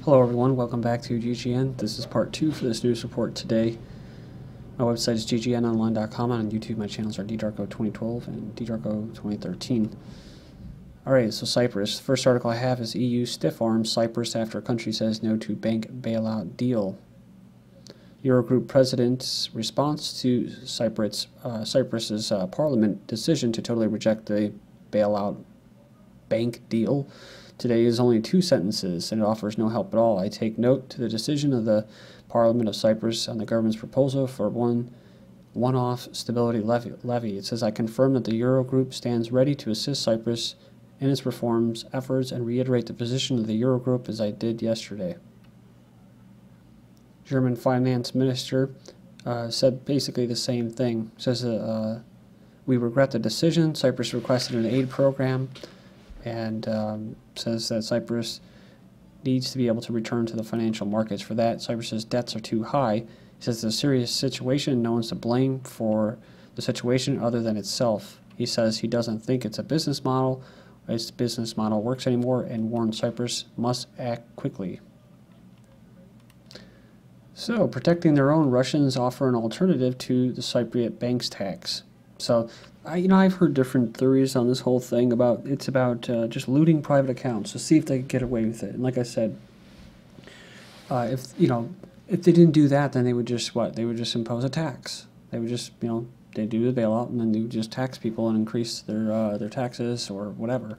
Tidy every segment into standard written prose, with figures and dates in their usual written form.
Hello everyone, welcome back to GGN. This is part 2 for this news report today. My website is ggnonline.com, and on YouTube my channels are ddarko2012 and ddarko2013. Alright, so Cyprus. The first article I have is EU stiff-arms Cyprus after country says no to bank bailout deal. Eurogroup president's response to Cyprus's parliament decision to totally reject the bailout bank deal today is only 2 sentences, and it offers no help at all. I take note to the decision of the Parliament of Cyprus on the government's proposal for one-off stability levy. It says, I confirm that the Eurogroup stands ready to assist Cyprus in its reforms efforts and reiterate the position of the Eurogroup as I did yesterday. German finance minister said basically the same thing. Says we regret the decision. Cyprus requested an aid program, and says that Cyprus needs to be able to return to the financial markets. For that, Cyprus's debts are too high. He says it's a serious situation. No one's to blame for the situation other than itself. He says he doesn't think it's a business model. Its business model works anymore, and warns Cyprus must act quickly. So, protecting their own, Russians offer an alternative to the Cypriot banks tax. So, I've heard different theories on this whole thing about just looting private accounts to see if they could get away with it. And like I said, if they didn't do that, then they would just They would just impose a tax. They would just they do the bailout, and then they would just tax people and increase their taxes or whatever,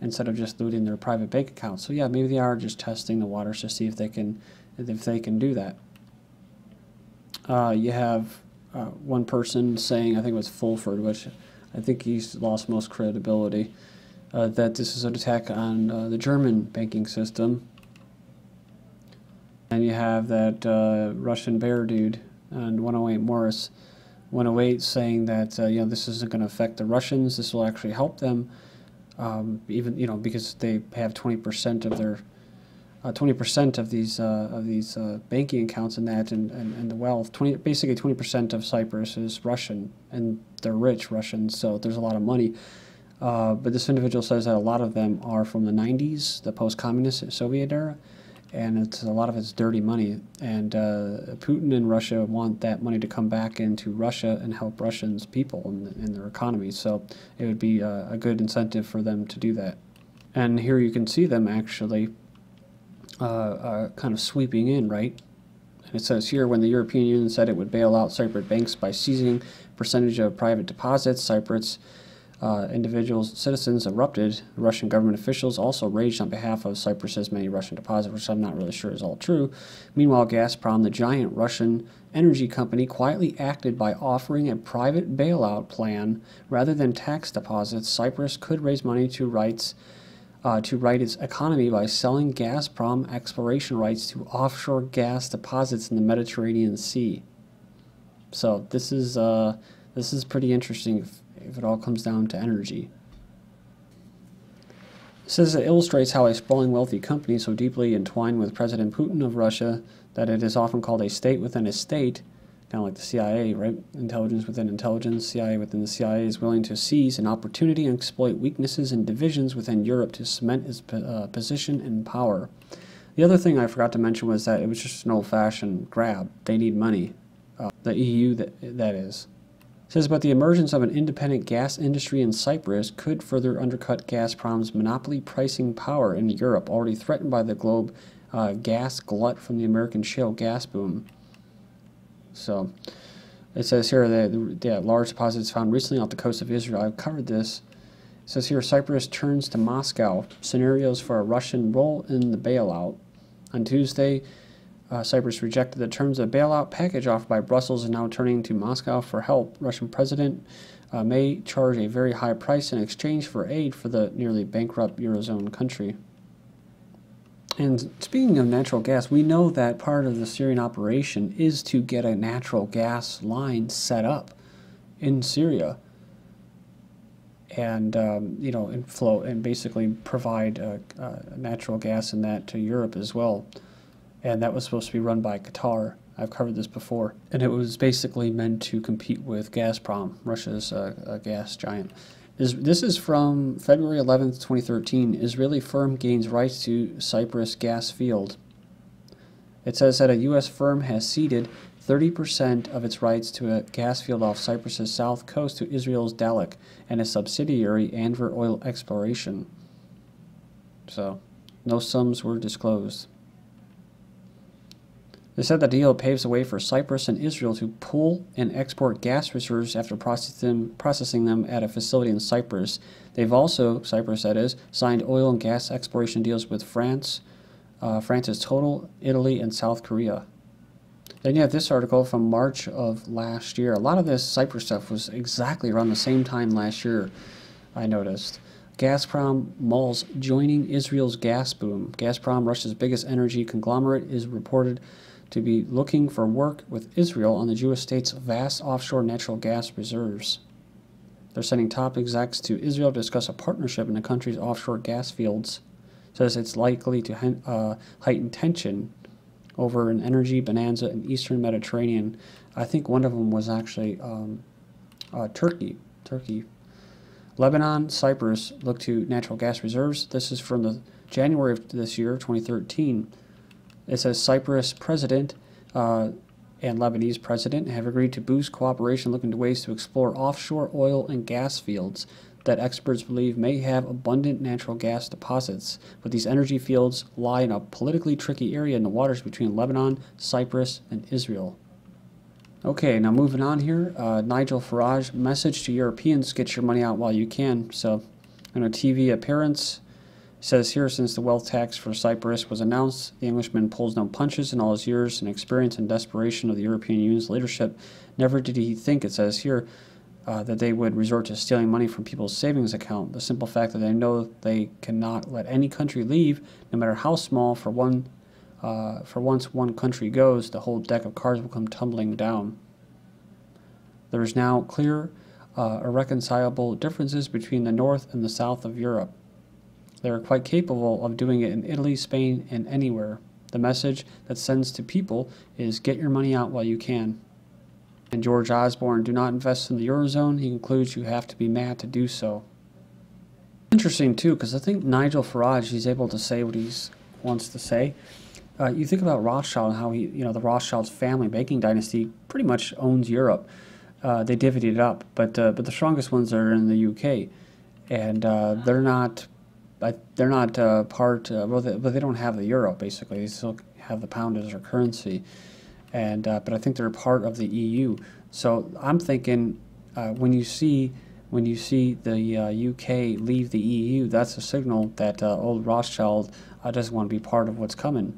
instead of just looting their private bank accounts. So yeah, maybe they are just testing the waters to see if they can do that. You have one person saying, I think it was Fulford, which I think he's lost most credibility, that this is an attack on the German banking system. And you have that Russian bear dude and 108 Morris, 108 saying that this isn't going to affect the Russians. This will actually help them, even because they have 20% of their 20% of these banking accounts and the wealth. Basically 20% of Cyprus is Russian, and they're rich Russians, so there's a lot of money. But this individual says that a lot of them are from the 90s, the post-communist Soviet era, and a lot of it's dirty money. And Putin and Russia want that money to come back into Russia and help Russians people in their economy. So it would be a good incentive for them to do that. And here you can see them actually kind of sweeping in, right? And it says here, when the European Union said it would bail out Cypriot banks by seizing percentage of private deposits, Cyprus citizens erupted. Russian government officials also raged on behalf of Cyprus's many Russian deposits, which I'm not really sure is all true. Meanwhile, Gazprom, the giant Russian energy company, quietly acted by offering a private bailout plan rather than tax deposits. Cyprus could raise money to right its economy by selling Gazprom exploration rights to offshore gas deposits in the Mediterranean Sea. So this is pretty interesting if it all comes down to energy. It says it illustrates how a sprawling wealthy company so deeply entwined with President Putin of Russia that it is often called a state within a state, kind of like the CIA, right? Intelligence within intelligence, CIA within the CIA, is willing to seize an opportunity and exploit weaknesses and divisions within Europe to cement its position and power. The other thing I forgot to mention was that it was just an old-fashioned grab. They need money. The EU, that is. It says, but the emergence of an independent gas industry in Cyprus could further undercut Gazprom's monopoly pricing power in Europe, already threatened by the globe gas glut from the American shale gas boom. So it says here that large deposits found recently off the coast of Israel. I've covered this. It says here, Cyprus turns to Moscow. Scenarios for a Russian role in the bailout. On Tuesday, Cyprus rejected the terms of the bailout package offered by Brussels and now turning to Moscow for help. Russian President may charge a very high price in exchange for aid for the nearly bankrupt Eurozone country. And speaking of natural gas, we know that part of the Syrian operation is to get a natural gas line set up in Syria, and and flow and basically provide natural gas in that to Europe as well. And that was supposed to be run by Qatar. I've covered this before, and it was basically meant to compete with Gazprom, Russia's gas giant. This is from February 11th, 2013. Israeli firm gains rights to Cyprus gas field. It says that a U.S. firm has ceded 30% of its rights to a gas field off Cyprus's south coast to Israel's Dalek and a subsidiary Anver Oil Exploration. So, no sums were disclosed. They said the deal paves the way for Cyprus and Israel to pull and export gas reserves after processing them at a facility in Cyprus. They've also, Cyprus that is, signed oil and gas exploration deals with France, France's Total, Italy, and South Korea. Then you have this article from March of last year. A lot of this Cyprus stuff was exactly around the same time last year, I noticed. Gazprom mulls joining Israel's gas boom. Gazprom, Russia's biggest energy conglomerate, is reported to be looking for work with Israel on the Jewish state's vast offshore natural gas reserves. They're sending top execs to Israel to discuss a partnership in the country's offshore gas fields. Says it's likely to heighten tension over an energy bonanza in eastern Mediterranean. I think one of them was actually Turkey. Lebanon, Cyprus look to natural gas reserves. This is from the January of this year, 2013. It says Cyprus president and Lebanese president have agreed to boost cooperation, looking to ways to explore offshore oil and gas fields that experts believe may have abundant natural gas deposits. But these energy fields lie in a politically tricky area in the waters between Lebanon, Cyprus, and Israel. Okay, now moving on here. Nigel Farage, message to Europeans, get your money out while you can. So, in a TV appearance, says here, since the wealth tax for Cyprus was announced, the Englishman pulls no punches. In all his years and experience and desperation of the European Union's leadership, never did he think, it says here, that they would resort to stealing money from people's savings account. The simple fact that they know they cannot let any country leave, no matter how small, for once one country goes, the whole deck of cards will come tumbling down. There is now clear, irreconcilable differences between the north and the south of Europe. They are quite capable of doing it in Italy, Spain, and anywhere. The message that sends to people is get your money out while you can. And George Osborne, do not invest in the Eurozone. He concludes you have to be mad to do so. Interesting, too, because I think Nigel Farage, he's able to say what he wants to say. You think about Rothschild and how the Rothschild's family banking dynasty pretty much owns Europe. They divvied it up, but the strongest ones are in the UK, and they're not part. Well, they don't have the euro. Basically, they still have the pound as their currency, and but I think they're part of the EU. So I'm thinking when you see the UK leave the EU, that's a signal that old Rothschild doesn't want to be part of what's coming.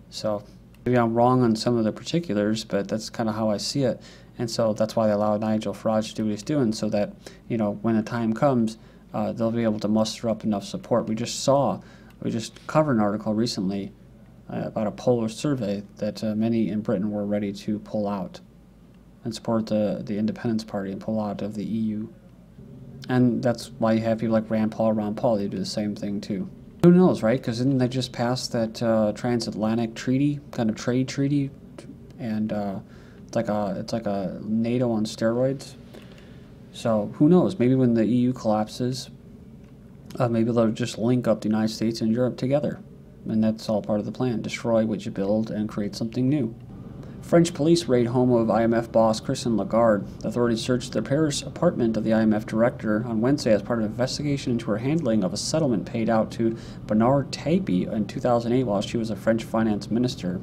So maybe I'm wrong on some of the particulars, but that's kind of how I see it. And so that's why they allow Nigel Farage to do what he's doing, so that, when the time comes, they'll be able to muster up enough support. We just covered an article recently about a polar survey that many in Britain were ready to pull out and support the Independence Party and pull out of the EU. And that's why you have people like Ron Paul, they do the same thing too. Who knows, right? Because didn't they just pass that transatlantic treaty, kind of trade treaty, and it's like a NATO on steroids. So who knows? Maybe when the EU collapses, maybe they'll just link up the United States and Europe together, and that's all part of the plan: destroy what you build and create something new. French police raid home of IMF boss Christine Lagarde. Authorities searched the Paris apartment of the IMF director on Wednesday as part of an investigation into her handling of a settlement paid out to Bernard Tapie in 2008 while she was a French finance minister.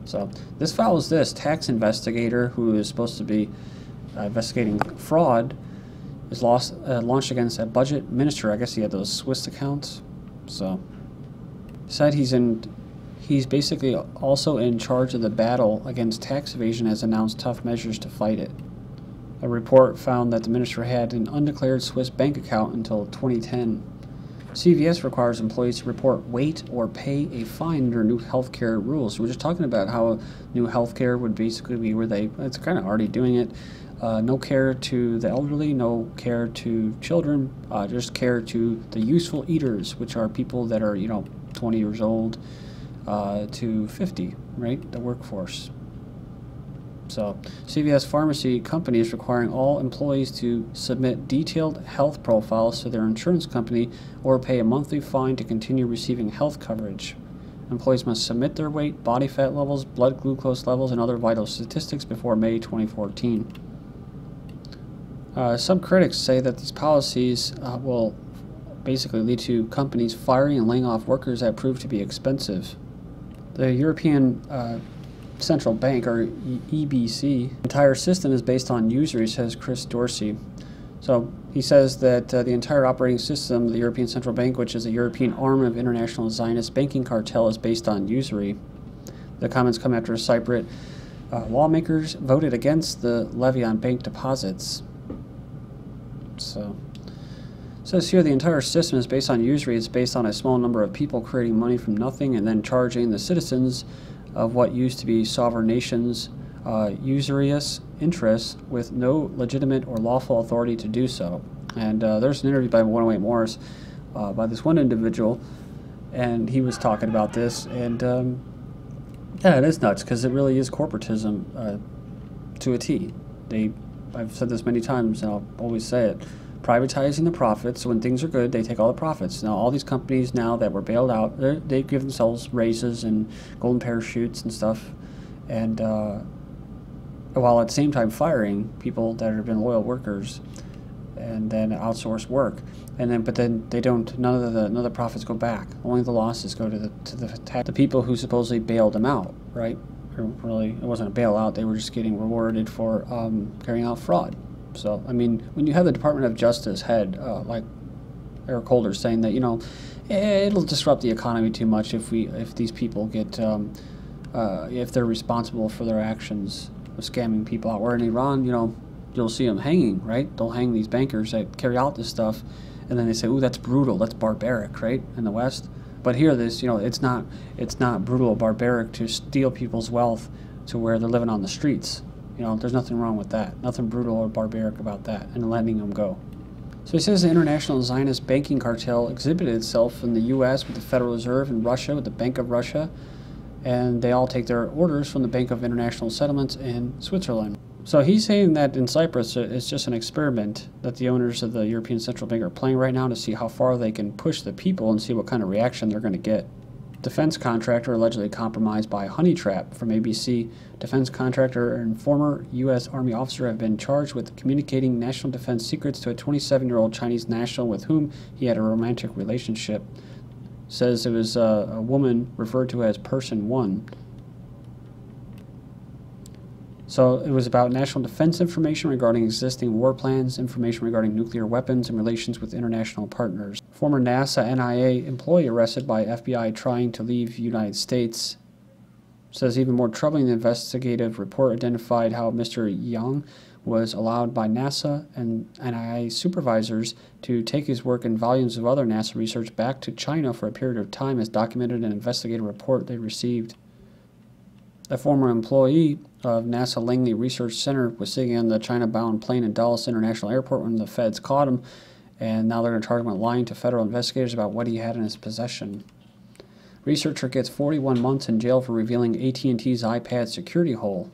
So this follows this tax investigator who is supposed to be investigating fraud is launched against a budget minister. I guess he had those Swiss accounts. So said he's basically also in charge of the battle against tax evasion, has announced tough measures to fight it. A report found that the minister had an undeclared Swiss bank account until 2010. CVS requires employees to report weight or pay a fine under new healthcare rules. We're just talking about how new healthcare would basically be where it's kind of already doing it. No care to the elderly, no care to children, just care to the useful eaters, which are people that are, 20 years old to 50, right? The workforce. So, CVS Pharmacy Company is requiring all employees to submit detailed health profiles to their insurance company or pay a monthly fine to continue receiving health coverage. Employees must submit their weight, body fat levels, blood glucose levels, and other vital statistics before May 2014. Some critics say that these policies will basically lead to companies firing and laying off workers that prove to be expensive. The European Central Bank, or EBC, entire system is based on usury, says Chris Dorsey. So he says that the entire operating system of the European Central Bank, which is a European arm of international Zionist banking cartel, is based on usury. The comments come after Cypriot lawmakers voted against the levy on bank deposits. So it says here the entire system is based on usury. It's based on a small number of people creating money from nothing and then charging the citizens of what used to be sovereign nations usurious interests with no legitimate or lawful authority to do so. And there's an interview by 108 Morris by this one individual, and he was talking about this, and yeah, it is nuts, because it really is corporatism to a T. I've said this many times, and I'll always say it, privatizing the profits. So when things are good, they take all the profits. Now all these companies now that were bailed out, they give themselves raises and golden parachutes and stuff, and while at the same time firing people that have been loyal workers, and then outsource work, and then but then they don't. None of the profits go back. Only the losses go to the people who supposedly bailed them out, right? Or really, it wasn't a bailout. They were just getting rewarded for carrying out fraud. So I mean, when you have the Department of Justice head like Eric Holder saying that, you know, it'll disrupt the economy too much if these people get if they're responsible for their actions of scamming people out. Where in Iran, you know, you'll see them hanging, right? They'll hang these bankers that carry out this stuff, and then they say, "Ooh, that's brutal, that's barbaric," right? In the West, but here, this, you know, it's not brutal or barbaric to steal people's wealth to where they're living on the streets. You know, there's nothing wrong with that. Nothing brutal or barbaric about that, and letting them go. So he says the international Zionist banking cartel exhibited itself in the U.S. with the Federal Reserve, and Russia with the Bank of Russia, and they all take their orders from the Bank of International Settlements in Switzerland. So he's saying that in Cyprus it's just an experiment that the owners of the European Central Bank are playing right now to see how far they can push the people and see what kind of reaction they're going to get. Defense contractor allegedly compromised by honey trap from ABC. Defense contractor and former U.S. Army officer have been charged with communicating national defense secrets to a 27-year-old Chinese national with whom he had a romantic relationship. Says it was a woman referred to as Person 1. So it was about national defense information regarding existing war plans, information regarding nuclear weapons, and relations with international partners. Former NASA NIA employee arrested by FBI trying to leave United States. Says even more troubling, the investigative report identified how Mr. Yang was allowed by NASA and NIA supervisors to take his work and volumes of other NASA research back to China for a period of time, as documented in an investigative report they received. A former employee of NASA Langley Research Center was sitting on the China-bound plane in Dulles International Airport when the feds caught him, and now they're going to charge him with lying to federal investigators about what he had in his possession. Researcher gets 41 months in jail for revealing AT&T's iPad security hole.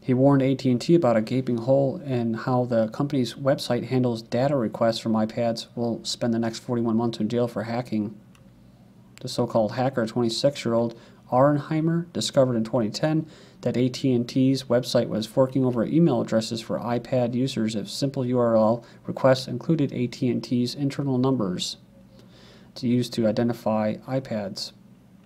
He warned AT&T about a gaping hole and how the company's website handles data requests from iPads. Will spend the next 41 months in jail for hacking. The so-called hacker, 26-year-old Arnheimer, discovered in 2010 that AT&T's website was forking over email addresses for iPad users if simple URL requests included AT&T's internal numbers to use to identify iPads.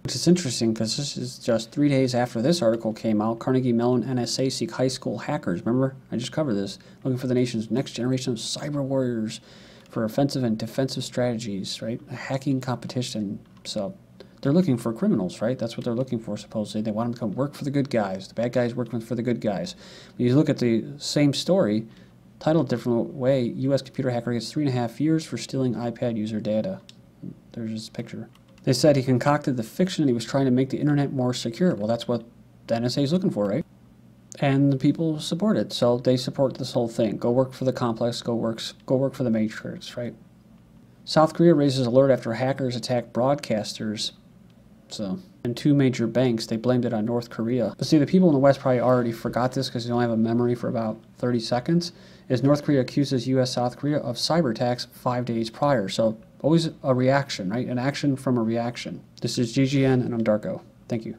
Which is interesting because this is just 3 days after this article came out. Carnegie Mellon NSA seek high school hackers. Remember? I just covered this. Looking for the nation's next generation of cyber warriors for offensive and defensive strategies, right? A hacking competition. So they're looking for criminals, right? That's what they're looking for, supposedly. They want them to come work for the good guys. The bad guys working for the good guys. When you look at the same story, titled a different way, U.S. computer hacker gets 3.5 years for stealing iPad user data. There's his picture. They said he concocted the fiction and he was trying to make the internet more secure. Well, that's what the NSA is looking for, right? And the people support it, so they support this whole thing. Go work for the complex, go work for the Matrix, right? South Korea raises alert after hackers attack broadcasters. So, and 2 major banks, they blamed it on North Korea. But see, the people in the West probably already forgot this because they only have a memory for about 30 seconds. Is North Korea accuses U.S. South Korea of cyber attacks 5 days prior. So always a reaction, right? An action from a reaction. This is GGN, and I'm Darko. Thank you.